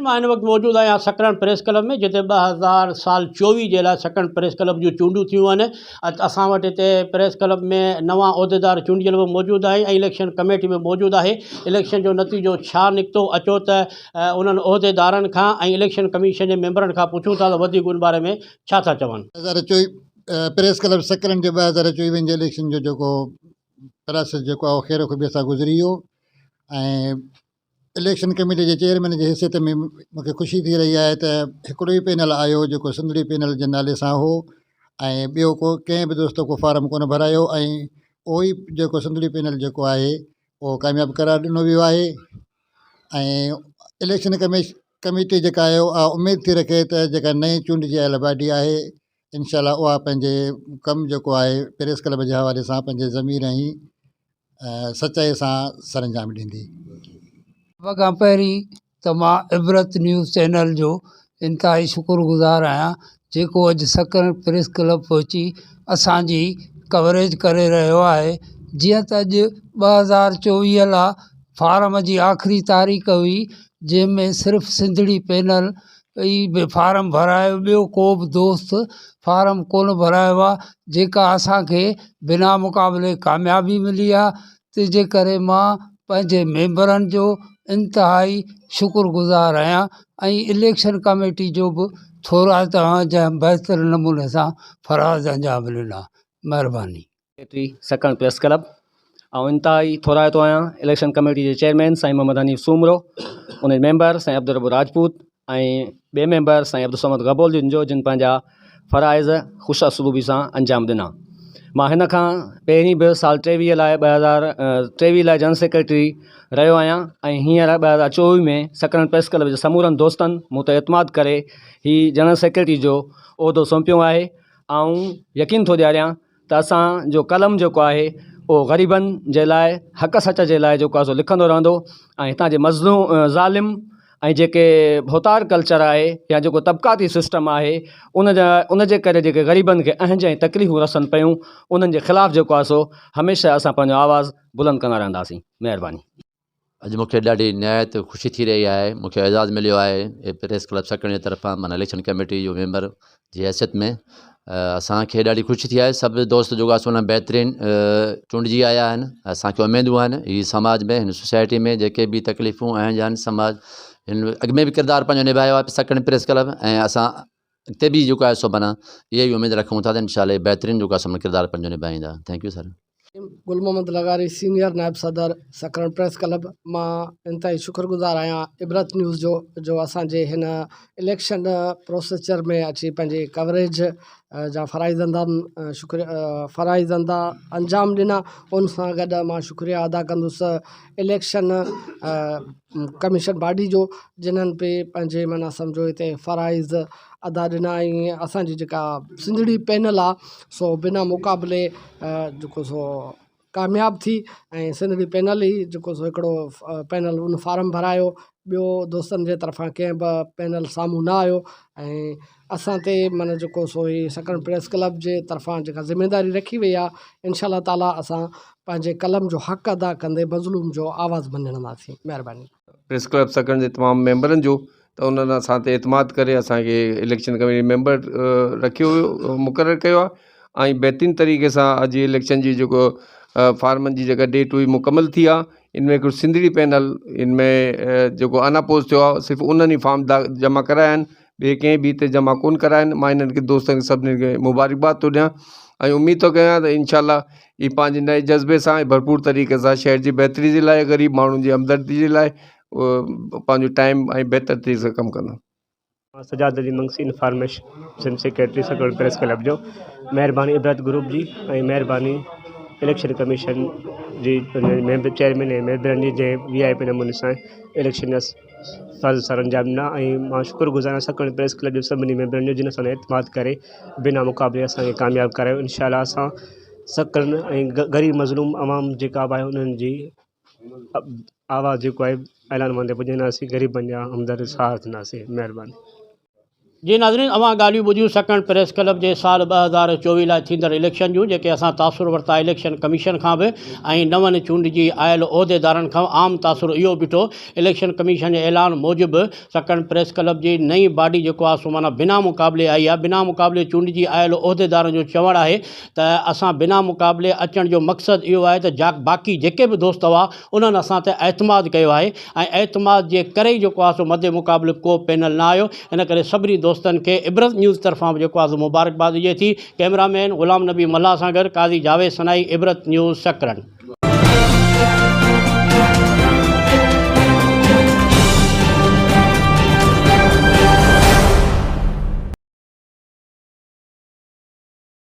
मां हिन वक़्तु मौजूदु आहियां सकरन प्रेस क्लब में, जिते 2024 जे लाइ सकरन प्रेस क्लब जूं चूंडूं थियूं आहिनि। असां वटि हिते प्रेस क्लब में नवां उहिदेदार चूंडियल बि मौजूदु आहे ऐं इलेक्शन कमेटी में मौजूदु आहे। इलेक्शन जो नतीजो छा निकितो, अचो त उन्हनि उहिदेदारनि खां ऐं इलेक्शन कमीशन जे मेंबरनि खां पुछूं था त वधीक उन बारे में छा था चवनि। 2024 प्रेस क्लब सकरन जे 2024 जे इलेक्शन जो जेको प्रोसेस जेको आहे खेर खुबीअ सां गुज़री वियो ऐं इलेक्शन कमेटी जे चेयरमैन जी हैसियत में मूंखे ख़ुशी थी रही आहे त हिकिड़ो ई पैनल आयो जेको सिंधड़ी पैनल जे नाले सां हो ऐं ॿियो को कंहिं बि दोस्त को फार्म कोन भरायो ऐं उहो ई जेको सिंधड़ी पैनल जेको आहे उहो कामयाबु करार ॾिनो वियो आहे। ऐं इलेक्शन कमेटी जेका आहे उहा उमेदु थी रखे त जेका नई चूंडजी आयल बॉडी आहे इनशाला उहा पंहिंजे कमु जेको आहे प्रेस क्लब जे हवाले सां पंहिंजे ज़मीर ऐं सचाई सां सरअंजाम ॾींदी। सभ खां पहिरीं त मां इबरत न्यूज़ चैनल जो इंतिहाई शुक्रगुज़ार आहियां, जेको अॼु सकरन प्रेस क्लब पहुची असांजी कवरेज करे रहियो आहे। जीअं त अॼु 2024 लाइ फारम जी आख़िरी तारीख़ हुई, जंहिंमें सिर्फ़ु सिंधड़ी पैनल ई बि फारम भरायो, ॿियो को बि दोस्त फारम कोन भरायो आहे, जेका असांखे बिना मुक़ाबले कामयाबी मिली आहे। तंहिंजे करे मां पंहिंजे मेंबरनि जो इंतिहाई शुक्रगुज़ार आहियां ऐं इलेक्शन कमेटी जो बि थोरा तव्हां जंहिं बहितर नमूने सां फराज़ अंजाम ॾिना। महिरबानी। सकरन प्रेस क्लब ऐं इंतिहाई थोराए थो आहियां इलेक्शन कमेटी जे चेयरमैन साईं मोहम्मद हनीफ़ सूमरो, उन मेंबर साईं अब्दुल रब्बू राजपूत ऐं ॿिए मेंबर साईं अब्दुल समद गबोलदीन जो, जिन पंहिंजा फ़राइज़ ख़ुशि असलूबी सां अंजाम ॾिना। मां हिन खां पहिरीं बि साल 23 लाइ 2023 लाइ जनरल सेक्रेटरी रहियो आहियां ऐं हींअर 2024 में सकरन प्रेस क्लब जे समूरनि दोस्तनि मूं ते एतमाद करे ही जनरल सेक्रेटरी जो उहिदो सौंपियो आहे। ऐं यकीन थो ॾियारियां त असांजो कलम जेको आहे उहो ग़रीबनि जे लाइ हक़ सच जे लाइ जेको आहे सो लिखंदो रहंदो ऐं हितां जे मज़लूम ज़ालिम ऐं जेके भोतार कल्चर आहे या जेको तबक़ाती सिस्टम आहे उन जे करे जेके ग़रीबनि खे अहंज ऐं तकलीफ़ूं रसनि पियूं, उन्हनि जे ख़िलाफ़ु जेको आहे सो हमेशह असां पंहिंजो आवाज़ु बुलंद कंदा रहंदासीं। महिरबानी। अॼु मूंखे ॾाढी निहायत ख़ुशी थी रही आहे। मूंखे एज़ाज़ु मिलियो आहे प्रेस क्लब सकरन जे तरफ़ां, माना इलेक्शन कमेटी जो मेंबर जी हैसियत में। असांखे ॾाढी ख़ुशी थी आहे। सभु दोस्त जेको आहे सो उन बहितरीनु चूंडिजी आया आहिनि। असांखे उमेदूं आहिनि हीअ समाज में, हिन सोसाइटी में जेके बि तकलीफ़ूं आहिनि समाज हिन अॻ में बि किरदारु पंहिंजो निभायो आहे सकरन प्रेस क्लब, ऐं असां अॻिते बि जेको आहे सो माना इहा ई उमेदु रखूं था त इंशाअल्लाह बहितरीनु जेको आहे सो किरदारु पंहिंजो निभाईंदा। Thank U sir. गुल मोहम्मद लगारी, सीनियर नायब सदर सकरन प्रेस क्लब। मां इंतिहाई शुक्रगुज़ार आहियां इबरत न्यूज़ जो असांजे हिन इलेक्शन प्रोसीजर में अची पंहिंजी कवरेज जा फ़राइज़ंदा अंजाम ॾिना। उन सां गॾु मां शुक्रिया अदा कंदुसि इलेक्शन कमीशन बॉडी जो, जिन्हनि बि पंहिंजे माना सम्झो हिते फ़राइज़ अदा ॾिना ऐं असांजी जेका सिंधड़ी पैनल आहे सो बिना मुक़ाबले जेको सो कामयाबु थी ऐं सिंधड़ी पैनल ई जेको सो हिकिड़ो पैनल उन फार्म भरायो, ॿियो दोस्तनि जे तरफ़ां कंहिं बि पैनल साम्हूं न आयो। ऐं असां ते माना जेको सो ही सकरन प्रेस क्लब जे तरफ़ां जेका ज़िमेदारी रखी वई आहे, इंशाअल्लाह ताला असां पंहिंजे कलम जो हक़ अदा कंदे मज़लूम जो आवाज़ बणंदासीं। महिरबानी। प्रेस क्लब सकरन जे तमामु मेंबरनि जो त उन्हनि असां ते एतमाद करे असांखे इलेक्शन कमेटी मेंबर रखियो हुयो, मुक़ररु कयो आहे ऐं बहितरीनु तरीक़े सां अॼु इलेक्शन जी जेको फार्मनि जी जेका डेट हुई मुकमल थी आहे। इनमें हिकिड़ो सिंधड़ी पैनल इनमें जेको अनअपोज़ थियो आहे, सिर्फ़ु उन्हनि ई फॉर्म जमा कराया आहिनि, ॿिए कंहिं बि हिते जमा कोन कराया आहिनि। मां हिननि खे दोस्तनि खे सभिनी खे मुबारकबाद थो ॾियां ऐं उमेदु थो कयां त इनशाला ही पंहिंजे नए जज़्बे सां ऐं भरपूर तरीक़े सां शहर जी बहितरी जे लाइ, ग़रीब माण्हुनि जी हमदर्दी जे लाइ पंहिंजो टाइम ऐं बहितर तरीक़े सां कमु कंदा। Sajjad Ali Mangsi information secretary सकरन press club जो। महिरबानी इबरत ग्रुप जी ऐं महिरबानी इलेक्शन कमीशन जी मेंबर चेयरमैन ऐं मेंबरनि जी जंहिं VIP नमूने सां इलेक्शन फर्ज़ सरअंजाम ॾिना। ऐं मां शुक्रगुज़ार आहियां सकरन प्रेस क्लब जो सभिनी मेंबरनि जो, जिन असां एतमाद करे बिना मुक़ाबले असांखे कामयाबु करायो। इंशाअल्लाह असां सकरन ऐं ग़रीब मज़लूम अवाम जेका बि आहे उन्हनि जी आवाज़ जेको आहे ऐलान मंदे पुॼाईंदासीं, ग़रीबनि जा हमदर्द साथ ॾींदासीं। महिरबानी। जी नाज़रीन, अवां ॻाल्हियूं ॿुधियूं सकण प्रेस क्लब जे साल 2024 लाइ थींदड़ इलेक्शन जूं, जेके असां तासुर वरिता इलेक्शन कमीशन खां बि ऐं नवनि चूंडिजी आयल उहिदेदारनि खां। आम तासुर इहो ॾिठो इलेक्शन कमीशन जे ऐलान मूजिबि सकण प्रेस क्लब जी नई बॉडी जेको आहे सो माना बिना मुक़ाबले आई आहे। बिना मुक़ाबले चूंडिजी आयल उहिदेदारनि जो चवणु आहे त असां बिना मुक़ाबले अचण जो मक़सदु इहो आहे त बाक़ी जेके बि दोस्त हुआ उन्हनि असां ते एतमाद कयो आहे ऐं एतमाद जे करे ई जेको आहे सो मदे मुक़ाबले को पैनल न आयो। इन करे सभिनी दोस्तनि खे इबरत न्यूज़ तरफ़ां जेको आहे मुबारकबाद हुजे थी। कैमरामैन ग़ुलाम नबी मल्हा सां गॾु काज़ी जावेद सनाई, इबरत न्यूज़ सकरन।